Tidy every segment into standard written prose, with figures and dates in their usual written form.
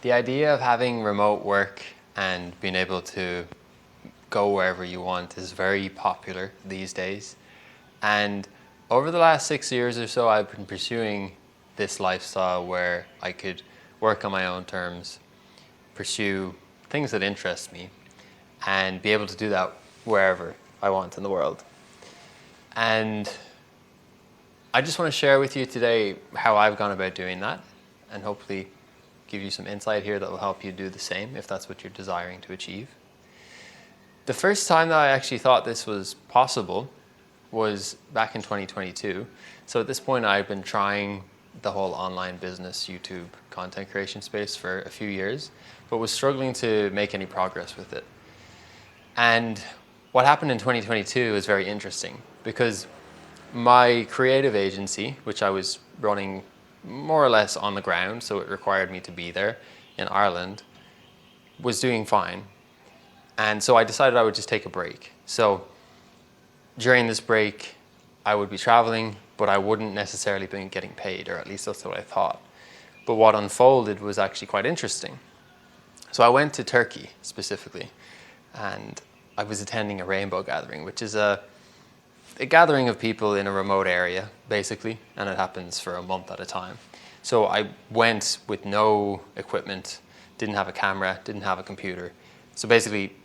The idea of having remote work and being able to go wherever you want is very popular these days. And over the last 6 years or so, I've been pursuing this lifestyle where I could work on my own terms, pursue things that interest me, and be able to do that wherever I want in the world. And I just want to share with you today how I've gone about doing that, and hopefully give you some insight here that will help you do the same if that's what you're desiring to achieve. The first time that I actually thought this was possible was back in 2022. So at this point, I've been trying the whole online business, YouTube content creation space for a few years, but was struggling to make any progress with it. And what happened in 2022 is very interesting because my creative agency, which I was running more or less on the ground, so it required me to be there in Ireland, was doing fine. And so I decided I would just take a break. So during this break, I would be traveling, but I wouldn't necessarily be getting paid, or at least that's what I thought. But what unfolded was actually quite interesting. So I went to Turkey specifically, and I was attending a rainbow gathering, which is a gathering of people in a remote area, basically, and it happens for a month at a time. So I went with no equipment, didn't have a camera, didn't have a computer. So basically,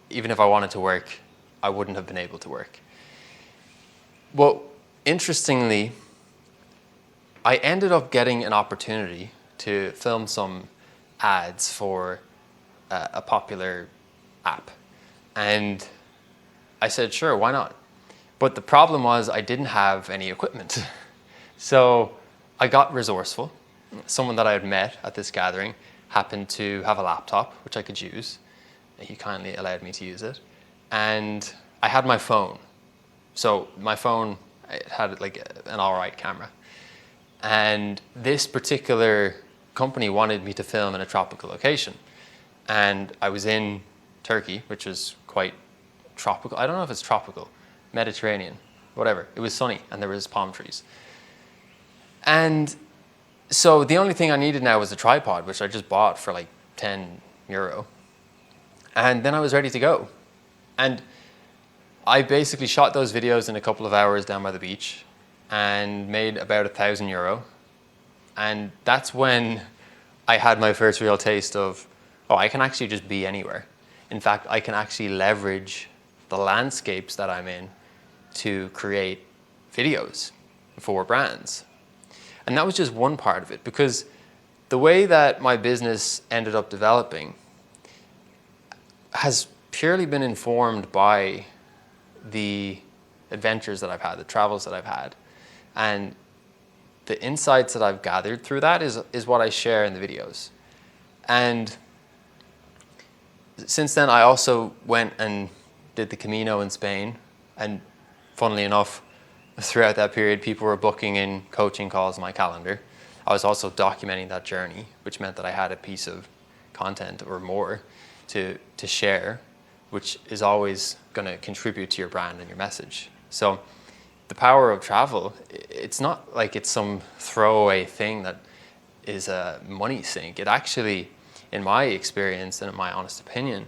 even if I wanted to work, I wouldn't have been able to work. Well, interestingly, I ended up getting an opportunity to film some ads for a popular app. And I said, sure, why not? But the problem was I didn't have any equipment. So I got resourceful. Someone that I had met at this gathering happened to have a laptop, which I could use. He kindly allowed me to use it. And I had my phone. So my phone, it had like an all right camera. And this particular company wanted me to film in a tropical location. And I was in Turkey, which was quite tropical. I don't know if it's tropical. Mediterranean, whatever. It was sunny and there was palm trees. And so the only thing I needed now was a tripod, which I just bought for like €10. And then I was ready to go. And I basically shot those videos in a couple of hours down by the beach and made about €1,000. And that's when I had my first real taste of, oh, I can actually just be anywhere. In fact, I can actually leverage the landscapes that I'm in to create videos for brands. And that was just one part of it, because the way that my business ended up developing has purely been informed by the adventures that I've had, the travels that I've had. And the insights that I've gathered through that is what I share in the videos. And since then, I also went and did the Camino in Spain. And funnily enough, throughout that period, people were booking in coaching calls in my calendar. I was also documenting that journey, which meant that I had a piece of content or more to share, which is always going to contribute to your brand and your message. So the power of travel, it's not like it's some throwaway thing that is a money sink. It actually, in my experience and in my honest opinion,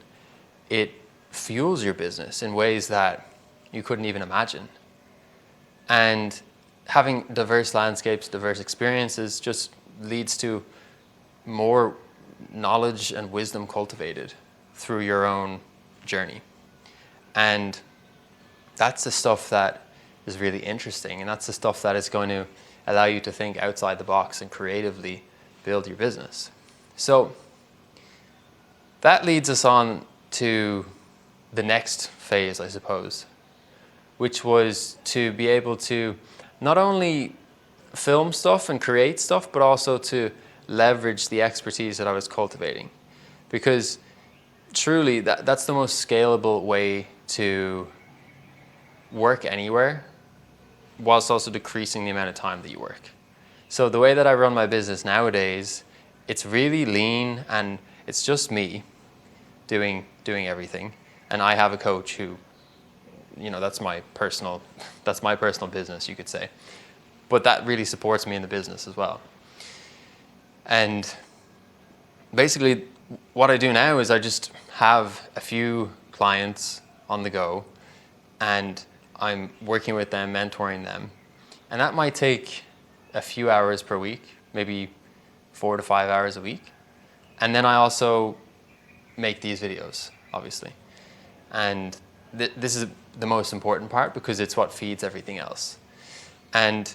it fuels your business in ways that you couldn't even imagine. And having diverse landscapes, diverse experiences just leads to more knowledge and wisdom cultivated through your own journey. And that's the stuff that is really interesting, and that's the stuff that is going to allow you to think outside the box and creatively build your business. So that leads us on to the next phase, I suppose, which was to be able to not only film stuff and create stuff, but also to leverage the expertise that I was cultivating. Because truly, that's the most scalable way to work anywhere, whilst also decreasing the amount of time that you work. So the way that I run my business nowadays, it's really lean and it's just me doing everything. And I have a coach who, that's my personal business, you could say. But that really supports me in the business as well. And basically what I do now is I just have a few clients on the go, and I'm working with them, mentoring them. And that might take a few hours per week, maybe 4 to 5 hours a week. And then I also make these videos, obviously. And this is the most important part because it's what feeds everything else. And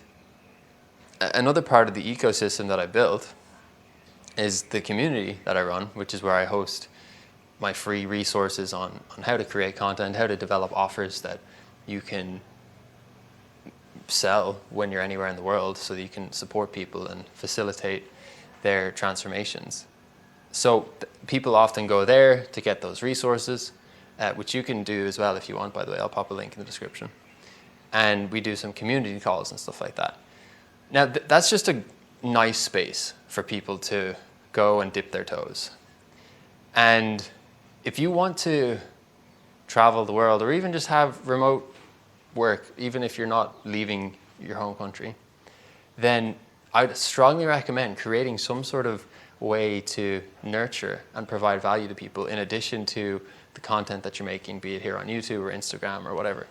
another part of the ecosystem that I built is the community that I run, which is where I host my free resources on how to create content, how to develop offers that you can sell when you're anywhere in the world so that you can support people and facilitate their transformations. So people often go there to get those resources, which you can do as well if you want, by the way. I'll pop a link in the description. And we do some community calls and stuff like that. Now, that's just a nice space for people to go and dip their toes. And if you want to travel the world or even just have remote work, even if you're not leaving your home country, then I'd strongly recommend creating some sort of way to nurture and provide value to people in addition to the content that you're making, be it here on YouTube or Instagram or whatever.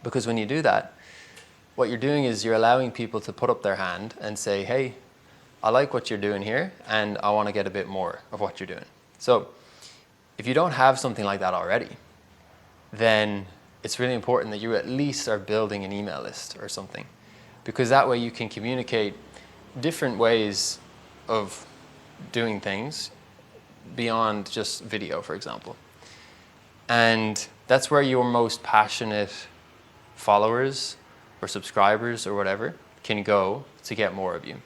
Because when you do that, what you're doing is you're allowing people to put up their hand and say, hey, I like what you're doing here and I want to get a bit more of what you're doing. So if you don't have something like that already, then it's really important that you at least are building an email list or something, because that way you can communicate different ways of doing things beyond just video, for example. And that's where your most passionate followers or subscribers or whatever can go to get more of you.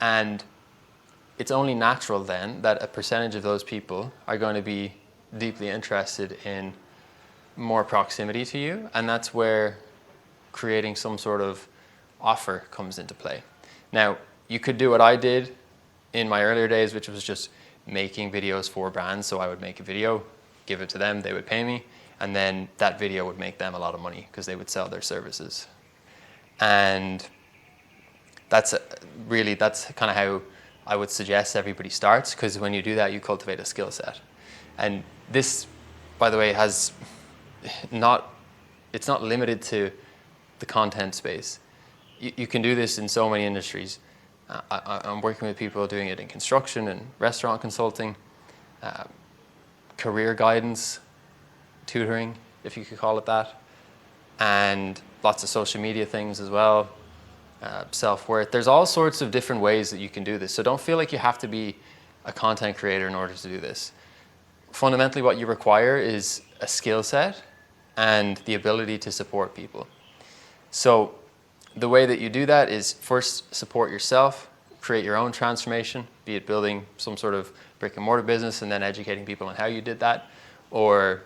And it's only natural then that a percentage of those people are going to be deeply interested in more proximity to you, and that's where creating some sort of offer comes into play. Now, you could do what I did in my earlier days, which was just making videos for brands. So I would make a video, give it to them, they would pay me, and then that video would make them a lot of money because they would sell their services. And that's kind of how I would suggest everybody starts, because when you do that, you cultivate a skill set. And this, by the way, it's not limited to the content space. You can do this in so many industries. I'm working with people doing it in construction and restaurant consulting, career guidance, tutoring, if you could call it that, and lots of social media things as well, self-worth. There's all sorts of different ways that you can do this. So don't feel like you have to be a content creator in order to do this. Fundamentally, what you require is a skill set and the ability to support people. So the way that you do that is first support yourself, create your own transformation, be it building some sort of brick and mortar business and then educating people on how you did that, or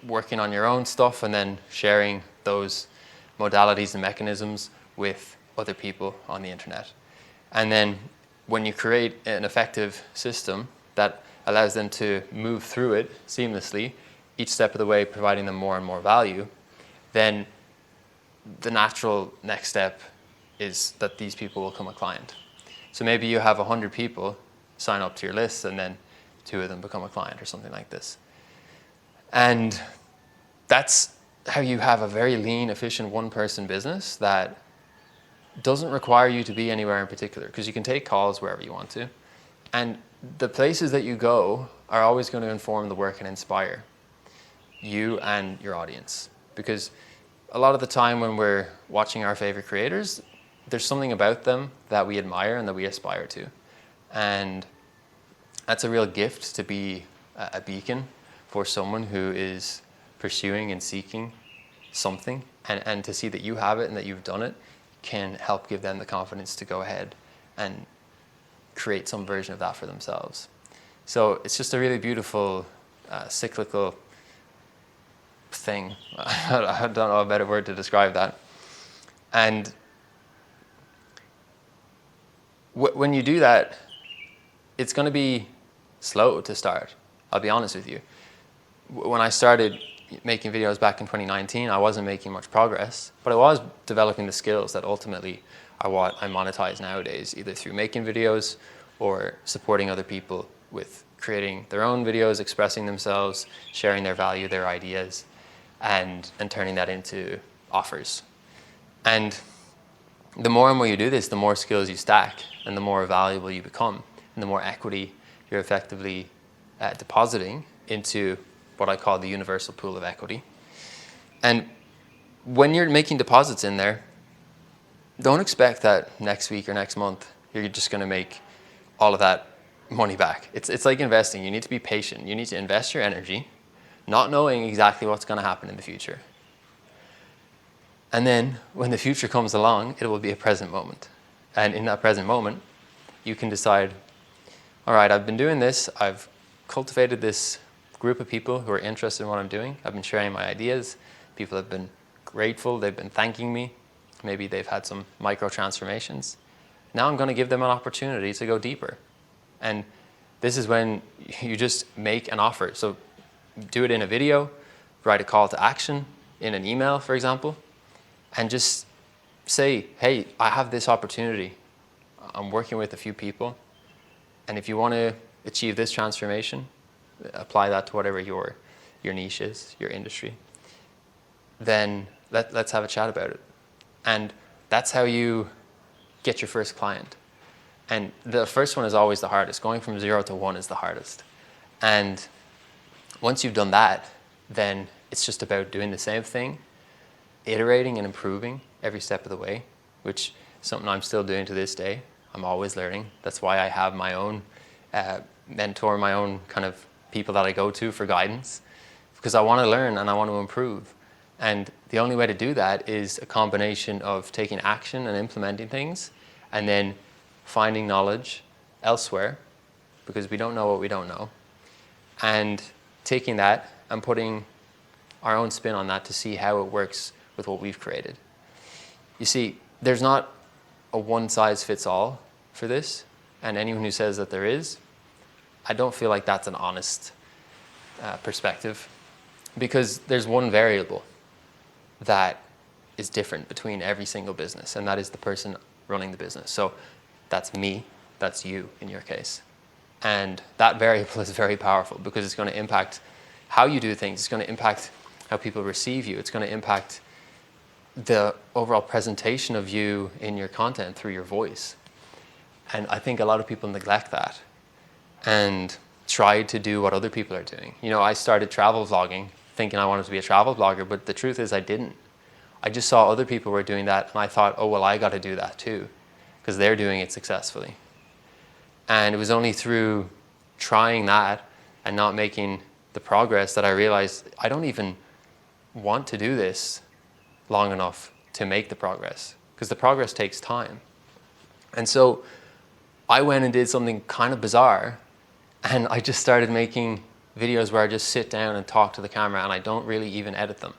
working on your own stuff and then sharing those modalities and mechanisms with other people on the internet. And then when you create an effective system that allows them to move through it seamlessly, each step of the way providing them more and more value, then the natural next step is that these people will become a client. So maybe you have 100 people sign up to your list and then 2 of them become a client or something like this. And that's how you have a very lean, efficient one-person business that doesn't require you to be anywhere in particular, because you can take calls wherever you want to. And the places that you go are always going to inform the work and inspire you and your audience. Because a lot of the time when we're watching our favorite creators, there's something about them that we admire and that we aspire to. And that's a real gift, to be a beacon for someone who is pursuing and seeking something, and to see that you have it and that you've done it can help give them the confidence to go ahead and create some version of that for themselves. So it's just a really beautiful cyclical thing. I don't know a better word to describe that. And when you do that, it's going to be slow to start. I'll be honest with you. When I started making videos back in 2019, I wasn't making much progress, but I was developing the skills that ultimately are what I monetize nowadays, either through making videos or supporting other people with creating their own videos, expressing themselves, sharing their value, their ideas, and turning that into offers. And the more and more you do this, the more skills you stack and the more valuable you become and the more equity you're effectively depositing into what I call the universal pool of equity. And when you're making deposits in there, don't expect that next week or next month you're just going to make all of that money back. It's like investing. You need to be patient. You need to invest your energy, not knowing exactly what's going to happen in the future. And then when the future comes along, it will be a present moment. And in that present moment, you can decide, all right, I've been doing this. I've cultivated this group of people who are interested in what I'm doing. I've been sharing my ideas. People have been grateful. They've been thanking me. Maybe they've had some micro transformations. Now I'm going to give them an opportunity to go deeper. And this is when you just make an offer. So do it in a video, write a call to action in an email, for example, and just say, hey, I have this opportunity. I'm working with a few people. And if you want to achieve this transformation, apply that to whatever your niche is, your industry, then let's have a chat about it. And that's how you get your first client. And the first one is always the hardest. Going from 0 to 1 is the hardest. And once you've done that, then it's just about doing the same thing, iterating and improving every step of the way, which is something I'm still doing to this day. I'm always learning. That's why I have my own mentor, my own kind of people that I go to for guidance, because I want to learn and I want to improve. And the only way to do that is a combination of taking action and implementing things, and then finding knowledge elsewhere, because we don't know what we don't know, and taking that and putting our own spin on that to see how it works with what we've created. You see, there's not a one-size-fits-all for this, and anyone who says that there is, I don't feel like that's an honest perspective, because there's one variable that is different between every single business, and that is the person running the business. So that's me, that's you in your case. And that variable is very powerful because it's going to impact how you do things. It's going to impact how people receive you. It's going to impact the overall presentation of you in your content through your voice. And I think a lot of people neglect that and try to do what other people are doing. You know, I started travel vlogging thinking I wanted to be a travel blogger, but the truth is I didn't. I just saw other people were doing that and I thought, oh, well, I got to do that too, because they're doing it successfully. And it was only through trying that and not making the progress that I realized I don't even want to do this long enough to make the progress, because the progress takes time. And so I went and did something kind of bizarre, and I just started making videos where I just sit down and talk to the camera and I don't really even edit them,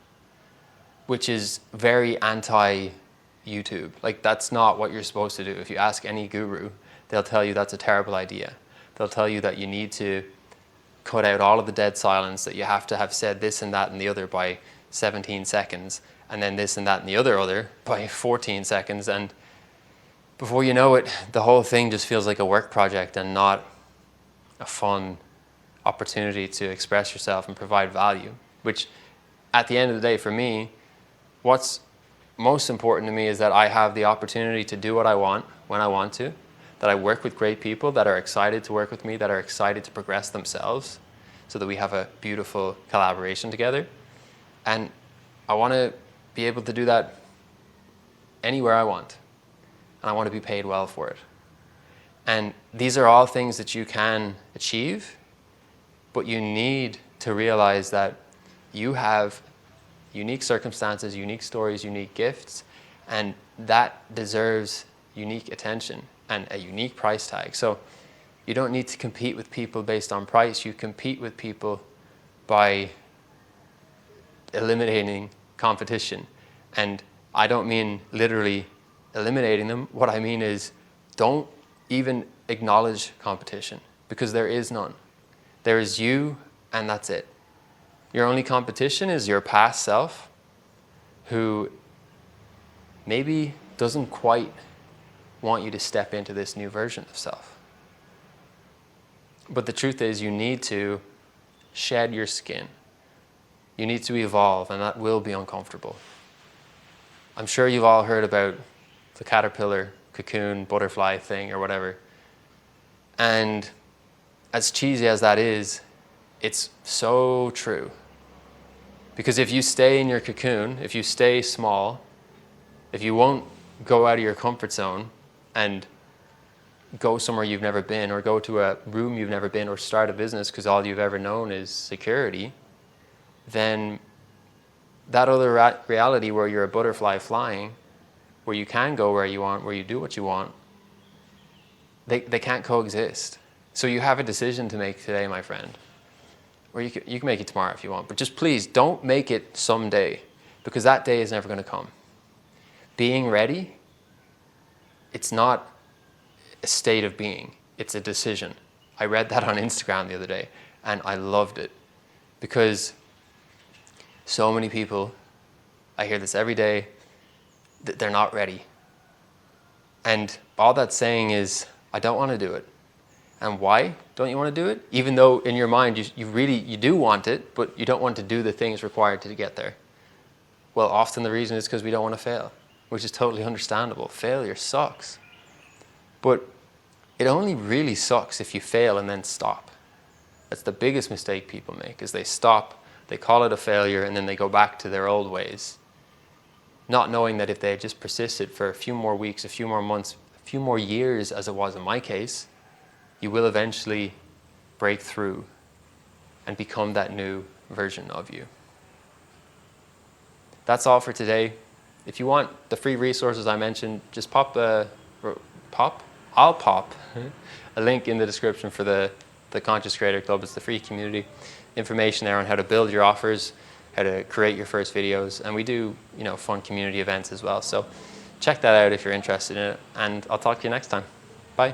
which is very anti-YouTube. Like, that's not what you're supposed to do. If you ask any guru, they'll tell you that's a terrible idea. They'll tell you that you need to cut out all of the dead silence, that you have to have said this and that and the other by 17 seconds, and then this and that and the other by 14 seconds. And before you know it, the whole thing just feels like a work project and not a fun opportunity to express yourself and provide value, which at the end of the day for me, what's most important to me is that I have the opportunity to do what I want when I want to, that I work with great people that are excited to work with me, that are excited to progress themselves so that we have a beautiful collaboration together. And I want to be able to do that anywhere I want. And I want to be paid well for it. And these are all things that you can achieve, but you need to realize that you have unique circumstances, unique stories, unique gifts, and that deserves unique attention and a unique price tag. So you don't need to compete with people based on price. You compete with people by eliminating competition. And I don't mean literally eliminating them. What I mean is, don't even acknowledge competition, because there is none. There is you, and that's it. Your only competition is your past self, who maybe doesn't quite want you to step into this new version of self. But the truth is, you need to shed your skin. You need to evolve, and that will be uncomfortable. I'm sure you've all heard about the caterpillar, cocoon, butterfly thing or whatever. And as cheesy as that is, it's so true. Because if you stay in your cocoon, if you stay small, if you won't go out of your comfort zone and go somewhere you've never been, or go to a room you've never been, or start a business because all you've ever known is security, then that other reality where you're a butterfly flying, where you can go where you want, where you do what you want, they can't coexist. So you have a decision to make today, my friend. Or you can make it tomorrow if you want, but just please don't make it someday, because that day is never going to come. Being ready, it's not a state of being, it's a decision. I read that on Instagram the other day, and I loved it, because so many people, I hear this every day, that they're not ready. And all that's saying is, I don't want to do it. And why don't you want to do it? Even though in your mind you do want it, but you don't want to do the things required to get there. Well, often the reason is because we don't want to fail, which is totally understandable. Failure sucks. But it only really sucks if you fail and then stop. That's the biggest mistake people make, is they stop, they call it a failure, and then they go back to their old ways, not knowing that if they had just persisted for a few more weeks, a few more months, a few more years, as it was in my case, you will eventually break through and become that new version of you. That's all for today. If you want the free resources I mentioned, just I'll pop a link in the description for the Conscious Creator Club. It's the free community. Information there on how to build your offers, how to create your first videos, and we do, fun community events as well. So check that out if you're interested in it, and I'll talk to you next time. Bye.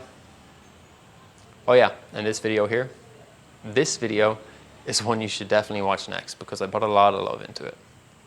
Oh yeah, and this video here, this video is one you should definitely watch next, because I put a lot of love into it.